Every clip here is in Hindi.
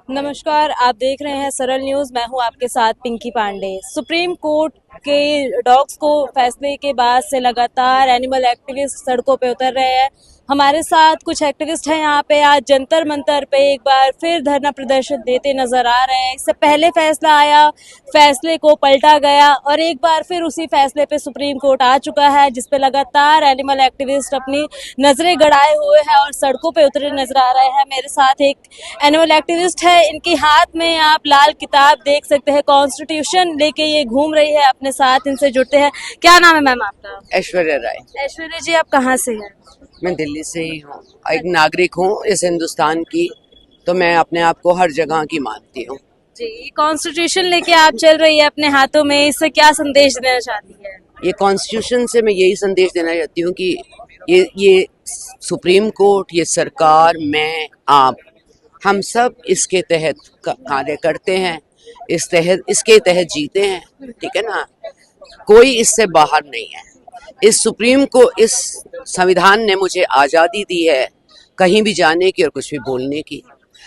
नमस्कार, आप देख रहे हैं सरल न्यूज। मैं हूं आपके साथ पिंकी पांडे। सुप्रीम कोर्ट के डॉग्स को फैसले के बाद से लगातार एनिमल एक्टिविस्ट सड़कों पे उतर रहे हैं। हमारे साथ कुछ एक्टिविस्ट हैं यहाँ पे। आज जंतर मंतर पे एक बार फिर धरना प्रदर्शन देते नजर आ रहे हैं। इससे पहले फैसला आया, फैसले को पलटा गया और एक बार फिर उसी फैसले पे सुप्रीम कोर्ट आ चुका है, जिसपे लगातार एनिमल एक्टिविस्ट अपनी नजरें गड़ाए हुए हैं और सड़कों पे उतरे नजर आ रहे हैं। मेरे साथ एक एनिमल एक्टिविस्ट है, इनके हाथ में आप लाल किताब देख सकते हैं, कॉन्स्टिट्यूशन लेके ये घूम रही है अपने साथ। इनसे जुड़ते हैं। क्या नाम है मैम आपका? ऐश्वर्या राय। ऐश्वर्या जी, आप कहाँ से हैं? मैं दिल्ली से ही हूँ, एक नागरिक हूँ इस हिंदुस्तान की, तो मैं अपने आप को हर जगह की मानती हूँ। जी, कॉन्स्टिट्यूशन लेके आप चल रही है अपने हाथों में, इससे क्या संदेश देना चाहती है? ये कॉन्स्टिट्यूशन से मैं यही संदेश देना चाहती हूँ कि ये सुप्रीम कोर्ट, ये सरकार, मैं, आप, हम सब इसके तहत कार्य करते हैं, इसके तहत जीते हैं, ठीक है ना। कोई इससे बाहर नहीं है। इस संविधान ने मुझे आज़ादी दी है कहीं भी जाने की और कुछ भी बोलने की।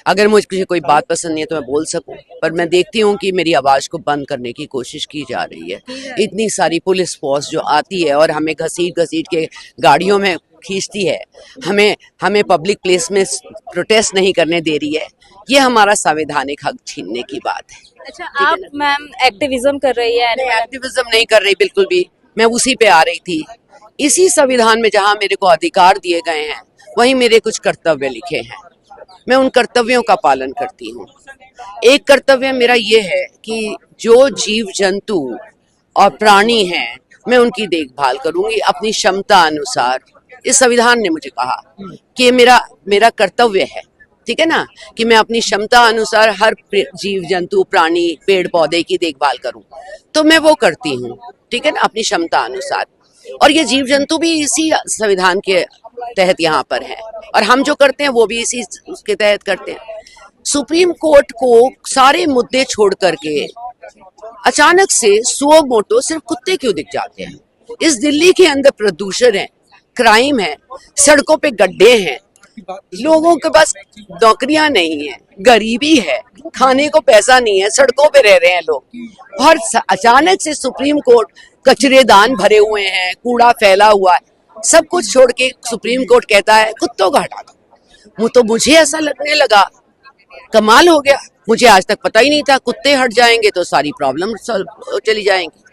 अगर मुझे कोई बात पसंद नहीं है तो मैं बोल सकूं, पर मैं देखती हूं कि मेरी आवाज़ को बंद करने की कोशिश की जा रही है। इतनी सारी पुलिस फोर्स जो आती है और हमें घसीट के गाड़ियों में खींचती है, हमें पब्लिक प्लेस में प्रोटेस्ट नहीं करने दे रही है, ये हमारा संवैधानिक हक छीनने की बात है। अच्छा, आप मैम एक्टिविज्म कर रही है? नहीं, एक्टिविज्म नहीं कर रही बिल्कुल भी। मैं उसी पे आ रही थी। इसी संविधान में जहाँ मेरे को अधिकार दिए गए हैं, वहीं मेरे कुछ कर्तव्य लिखे हैं। मैं उन कर्तव्यों का पालन करती हूँ। एक कर्तव्य मेरा ये है कि जो जीव जंतु और प्राणी हैं, मैं उनकी देखभाल करूंगी अपनी क्षमता अनुसार। इस संविधान ने मुझे कहा कि मेरा कर्तव्य है, ठीक है ना, कि मैं अपनी क्षमता अनुसार हर जीव जंतु, प्राणी, पेड़ पौधे की देखभाल करूं, तो मैं वो करती हूँ, ठीक है ना, अपनी क्षमता अनुसार। और ये जीव जंतु भी इसी संविधान के तहत यहाँ पर है, और हम जो करते हैं वो भी इसी उसके तहत करते हैं। सुप्रीम कोर्ट को सारे मुद्दे छोड़ करके अचानक से सुओ मोटो सिर्फ कुत्ते क्यों दिख जाते हैं? इस दिल्ली के अंदर प्रदूषण है, क्राइम है, सड़कों पे गड्ढे हैं, लोगों के पास नौकरियां नहीं है, गरीबी है, खाने को पैसा नहीं है, सड़कों पे रह रहे हैं लोग। और अचानक से सुप्रीम कोर्ट, कचरेदान भरे हुए हैं, कूड़ा फैला हुआ है, सब कुछ छोड़ के सुप्रीम कोर्ट कहता है कुत्तों को हटा दो। वो तो मुझे ऐसा लगने लगा, कमाल हो गया। मुझे आज तक पता ही नहीं था कुत्ते हट जाएंगे तो सारी प्रॉब्लम चली जाएंगी।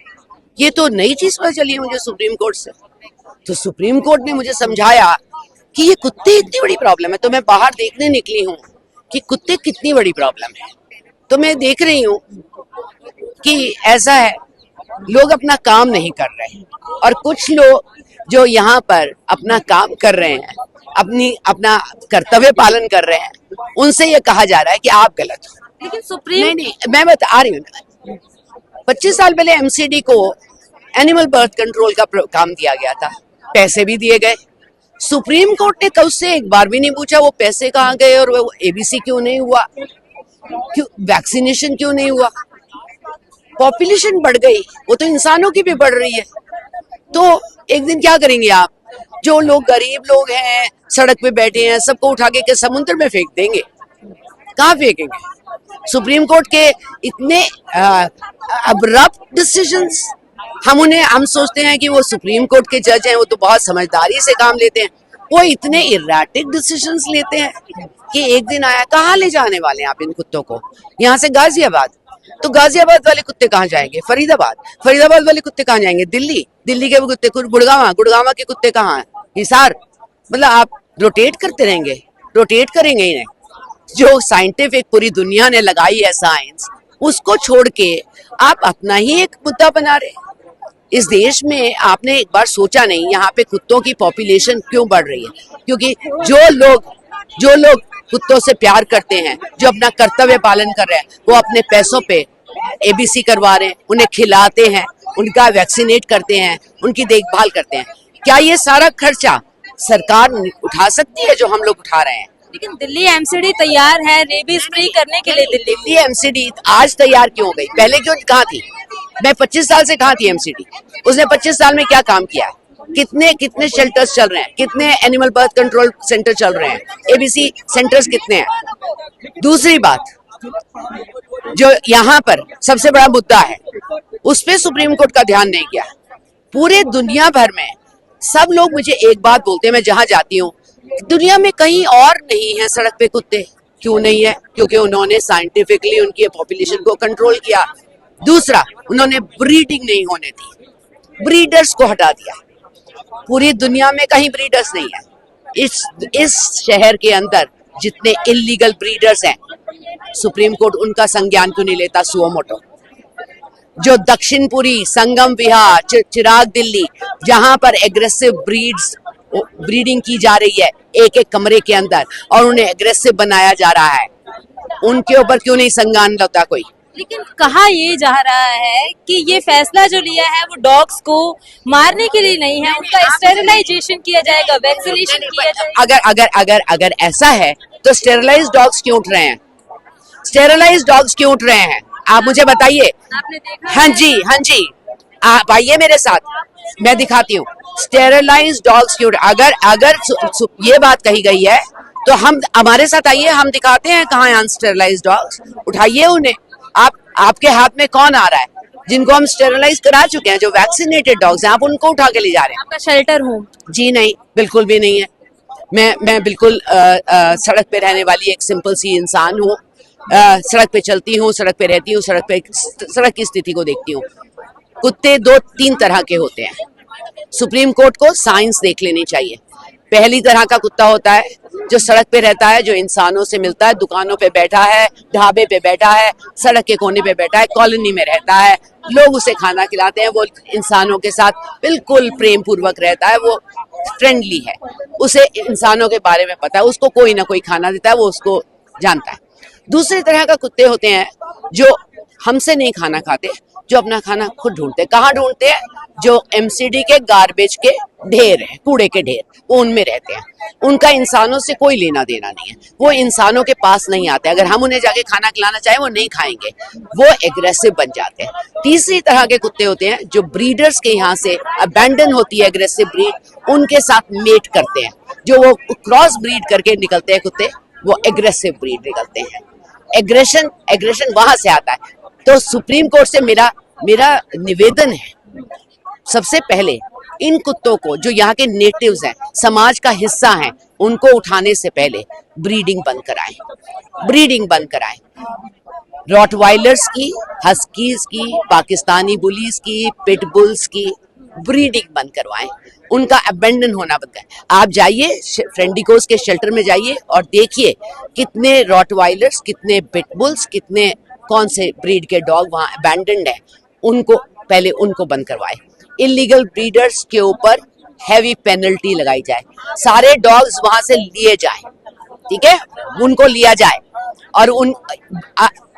ये तो नई चीज पता चली है मुझे सुप्रीम कोर्ट से। तो सुप्रीम कोर्ट ने मुझे समझाया कि ये कुत्ते इतनी बड़ी प्रॉब्लम है, तो मैं बाहर देखने निकली हूँ कि कुत्ते कितनी बड़ी प्रॉब्लम है। तो मैं देख रही हूँ कि ऐसा है, लोग अपना काम नहीं कर रहे हैं, और कुछ लोग जो यहाँ पर अपना काम कर रहे हैं, अपना कर्तव्य पालन कर रहे हैं, उनसे ये कहा जा रहा है कि आप गलत हो। लेकिन सुप्रीम नहीं, मैं बता रही हूँ, 25 साल पहले एमसीडी को एनिमल बर्थ कंट्रोल का काम दिया गया था, पैसे भी दिए गए। सुप्रीम कोर्ट ने कल से एक बार भी नहीं पूछा वो पैसे कहाँ गए और वो एबीसी क्यों नहीं हुआ, क्यों वैक्सीनेशन क्यों नहीं हुआ। पॉपुलेशन बढ़ गई, वो तो इंसानों की भी बढ़ रही है। तो एक दिन क्या करेंगे आप? जो लोग गरीब लोग हैं, सड़क पे बैठे हैं, सबको उठा के समुद्र में फेंक देंगे? कहाँ फेंकेंगे? सुप्रीम कोर्ट के इतने अब्रप्ट डिसीजंस, हम सोचते हैं कि वो सुप्रीम कोर्ट के जज हैं, वो तो बहुत समझदारी से काम लेते हैं। वो इतने इरैटिक डिसीजंस लेते हैं कि एक दिन आया, कहाँ ले जाने वाले हैं आप इन कुत्तों को? यहाँ से गाजियाबाद, तो गाजियाबाद वाले कुत्ते कहाँ जाएंगे? फरीदाबाद वाले कुत्ते कहाँ जाएंगे? दिल्ली के कुत्ते, गुड़गांव के कुत्ते कहाँ हैं? हिसार। मतलब आप रोटेट करते रहेंगे, रोटेट करेंगे ही नहीं। जो साइंटिफिक पूरी दुनिया ने लगाई है साइंस, उसको छोड़ के आप अपना ही एक मुद्दा बना रहे। इस देश में आपने एक बार सोचा नहीं यहाँ पे कुत्तों की पॉपुलेशन क्यों बढ़ रही है? क्योंकि जो लोग कुत्तों से प्यार करते हैं, जो अपना कर्तव्य पालन कर रहे हैं, वो अपने पैसों पे एबीसी करवा रहे हैं, उन्हें खिलाते हैं, उनका वैक्सीनेट करते हैं, उनकी देखभाल करते हैं। क्या ये सारा खर्चा सरकार उठा सकती है जो हम लोग उठा रहे हैं? लेकिन दिल्ली एमसीडी तैयार है रेबीज फ्री करने के लिए। दिल्ली एमसीडी आज तैयार क्यों हो गई? पहले क्यों कहाँ थी? मैं 25 साल से कहाँ थी एमसीडी? उसने 25 साल में क्या काम किया? कितने कितने शेल्टर्स चल रहे हैं, कितने एनिमल बर्थ कंट्रोल सेंटर चल रहे हैं, एबीसी सेंटर्स कितने हैं। दूसरी बात, जो यहाँ पर सबसे बड़ा मुद्दा है, उस पे सुप्रीम कोर्ट का ध्यान नहीं गया। पूरे दुनिया भर में सब लोग मुझे एक बात बोलते हैं, मैं जहां जाती हूँ, दुनिया में कहीं और नहीं है सड़क पे कुत्ते। क्यों नहीं है? क्योंकि उन्होंने साइंटिफिकली उनकी पॉपुलेशन को कंट्रोल किया। दूसरा, उन्होंने ब्रीडिंग नहीं होने दी, ब्रीडर्स को हटा दिया। पूरी दुनिया में कहीं ब्रीडर्स नहीं है। इस शहर के अंदर जितने इलीगल ब्रीडर्स हैं, सुप्रीम कोर्ट उनका संज्ञान क्यों नहीं लेता? सुओ मोटो, जो दक्षिणपुरी, संगम विहार, चिराग दिल्ली, जहां पर एग्रेसिव ब्रीडिंग की जा रही है एक एक कमरे के अंदर, और उन्हें एग्रेसिव बनाया जा रहा है, उनके ऊपर क्यों नहीं संज्ञान लेता कोई? लेकिन कहा ये जा रहा है कि ये फैसला जो लिया है वो डॉग्स को मारने के लिए नहीं है, उनका स्टेरिलाइजेशन किया जाएगा, वैक्सीनेशन किया जाएगा। अगर अगर अगर अगर ऐसा है तो स्टेरिलाइज डॉग्स क्यों उठ रहे हैं? स्टेरिलाइज डॉग्स क्यों उठ रहे हैं? आप मुझे बताइए। आपने देखा? हाँ जी, हाँ जी, आप आइए मेरे साथ, मैं दिखाती हूँ स्टेरिलाइज डॉग्स क्यों। अगर अगर ये बात कही गई है तो हम, हमारे साथ आइए, हम दिखाते हैं कहाँ है अनस्टेरिलाइज डॉग्स। उठाइए उन्हें। आपके हाथ में कौन आ रहा है? जिनको हम स्टेरिलाइज करा चुके हैं, जो वैक्सीनेटेड डॉग्स हैं, आप उनको उठा के ले जा रहे हैं। आपका शेल्टर होम? जी नहीं, बिल्कुल भी नहीं है। मैं बिल्कुल सड़क पे रहने वाली एक सिंपल सी इंसान हूँ। सड़क पे चलती हूँ, सड़क पे रहती हूँ, सड़क की स्थिति को देखती हूँ। कुत्ते दो तीन तरह के होते हैं। सुप्रीम कोर्ट को साइंस देख लेनी चाहिए। पहली तरह का कुत्ता होता है जो सड़क पे रहता है, जो इंसानों से मिलता है, दुकानों पे बैठा है, ढाबे पे बैठा है, सड़क के कोने पे बैठा है, कॉलोनी में रहता है, लोग उसे खाना खिलाते हैं, वो इंसानों के साथ बिल्कुल प्रेम पूर्वक रहता है, वो फ्रेंडली है, उसे इंसानों के बारे में पता है, उसको कोई ना कोई खाना देता है, वो उसको जानता है। दूसरी तरह का कुत्ते होते हैं जो हमसे नहीं खाना खाते, जो अपना खाना खुद ढूंढते हैं। कहाँ ढूंढते हैं? जो एमसीडी के गार्बेज के ढेर हैं, कूड़े के ढेर, वो उनमें रहते हैं। उनका इंसानों से कोई लेना देना नहीं है, वो इंसानों के पास नहीं आते। अगर हम उन्हें जाके खाना खिलाना चाहें, वो नहीं खाएंगे, वो एग्रेसिव बन जाते हैं। तीसरी तरह के कुत्ते होते हैं जो ब्रीडर्स के यहाँ से अबैंडन होती है एग्रेसिव ब्रीड, उनके साथ मेट करते हैं, जो वो क्रॉस ब्रीड करके निकलते हैं कुत्ते, वो एग्रेसिव ब्रीड निकलते हैं। एग्रेशन वहां से आता है। तो सुप्रीम कोर्ट से मेरा निवेदन है, सबसे पहले इन कुत्तों को, जो यहाँ के नेटिव्स हैं, समाज का हिस्सा हैं, उनको उठाने से पहले ब्रीडिंग बंद कराएं। ब्रीडिंग बंद कराएं। रॉटवाइलर्स की, हस्कीज की, पाकिस्तानी बुलीज की, पिटबुल्स की ब्रीडिंग बंद करवाएं। उनका अबेंडन होना बंद करें। आप जाइए फ्रेंडिकोस के शेल्टर में जाइए और देखिए कितने रॉटवाइलर्स, कितने पिटबुल्स, कितने कौन से ब्रीड के डॉग वहाँ अबैंडन्ड है। उनको पहले उनको बंद करवाए। इलीगल ब्रीडर्स के ऊपर हैवी पेनल्टी लगाई जाए। सारे डॉग्स वहां से लिए जाए, ठीक है, उनको लिया जाए, और उन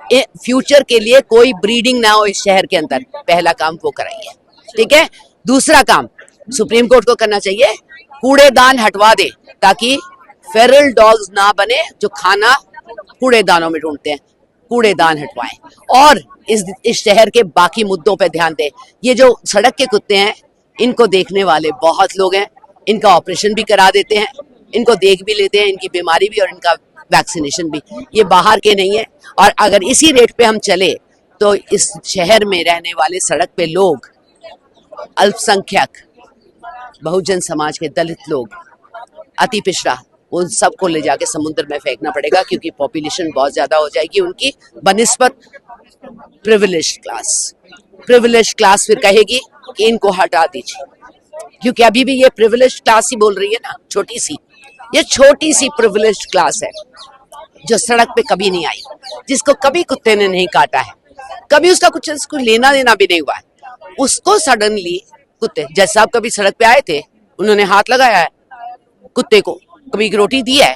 फ्यूचर के लिए कोई ब्रीडिंग ना हो इस शहर के अंदर। पहला काम वो कराइए, ठीक है। दूसरा काम सुप्रीम कोर्ट को करना चाहिए, कूड़ेदान हटवा दे, ताकि फेरल डॉग्स ना बने जो खाना कूड़ेदानों में ढूंढते हैं। कूड़ेदान हटवाएं और इस शहर के बाकी मुद्दों पे ध्यान दें। ये जो सड़क के कुत्ते हैं, इनको देखने वाले बहुत लोग हैं, इनका ऑपरेशन भी करा देते हैं, इनको देख भी लेते हैं, इनकी बीमारी भी और इनका वैक्सीनेशन भी। ये बाहर के नहीं है, और अगर इसी रेट पे हम चले तो इस शहर में रहने वाले सड़क पे लोग, अल्पसंख्यक, बहुजन समाज के दलित लोग, अति पिछड़ा, उन सबको ले जाके समुद्र में फेंकना पड़ेगा, क्योंकि पॉपुलेशन बहुत ज्यादा हो जाएगी उनकी बनिस्बत प्रिविलेज्ड क्लास। प्रिविलेज्ड क्लास फिर कहेगी कि इनको हटा दीजिए, क्योंकि अभी भी ये प्रिविलेज्ड क्लास ही बोल रही है ना, छोटी सी, ये छोटी सी प्रिविलेज्ड क्लास है जो सड़क पे कभी नहीं आई, जिसको कभी कुत्ते ने नहीं काटा है, कभी उसका कुछ उसको लेना देना भी नहीं हुआ है। उसको सडनली कुत्ते, जज साहब कभी सड़क पे आए थे, उन्होंने हाथ लगाया है कुत्ते को, कभी रोटी दी है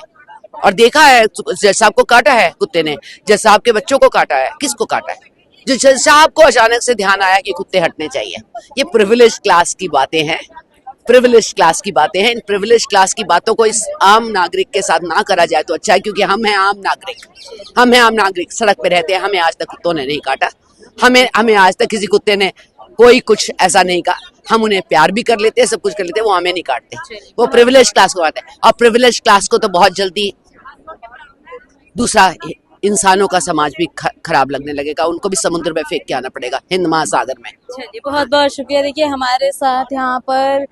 और देखा है जज साहब को काटा है कुत्ते ने, जज साहब के बच्चों को काटा है, किसको काटा है? जो जज साहब को अचानक से ध्यान आया कि कुत्ते हटने चाहिए। ये प्रिविलेज क्लास की बातें हैं, प्रिविलेज क्लास की बातें हैं। इन प्रिविलेज क्लास की बातों को इस आम नागरिक के साथ ना करा जाए तो अच्छा है, क्योंकि हम हैं आम नागरिक, हम हैं आम नागरिक, सड़क पे रहते हैं, हमें आज तक कुत्तों ने नहीं काटा, हमें आज तक किसी कुत्ते ने कोई कुछ ऐसा नहीं कहा। हम उन्हें प्यार भी कर लेते हैं, सब कुछ कर लेते हैं, वो हमें नहीं काटते। वो प्रिविलेज क्लास को आते हैं, और प्रिविलेज क्लास को तो बहुत जल्दी दूसरा इंसानों का समाज भी खराब लगने लगेगा, उनको भी समुद्र में फेंक के आना पड़ेगा, हिंद महासागर में। चलिए, बहुत बहुत शुक्रिया। देखिए, हमारे साथ यहाँ पर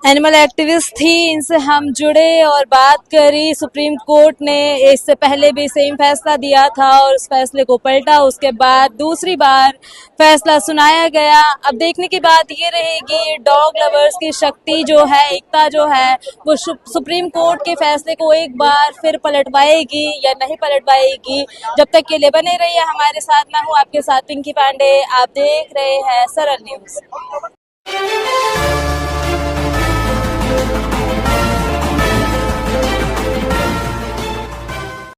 एनिमल एक्टिविस्ट थी, इनसे हम जुड़े और बात करी। सुप्रीम कोर्ट ने इससे पहले भी सेम फैसला दिया था और उस फैसले को पलटा, उसके बाद दूसरी बार फैसला सुनाया गया। अब देखने की बात ये रहेगी, डॉग लवर्स की शक्ति जो है, एकता जो है, वो सुप्रीम कोर्ट के फैसले को एक बार फिर पलटवाएगी या नहीं पलटवाएगी। जब तक के लिए बने रहिए हमारे साथ। मैं हूँ आपके साथ पिंकी पांडे, आप देख रहे हैं सरल न्यूज।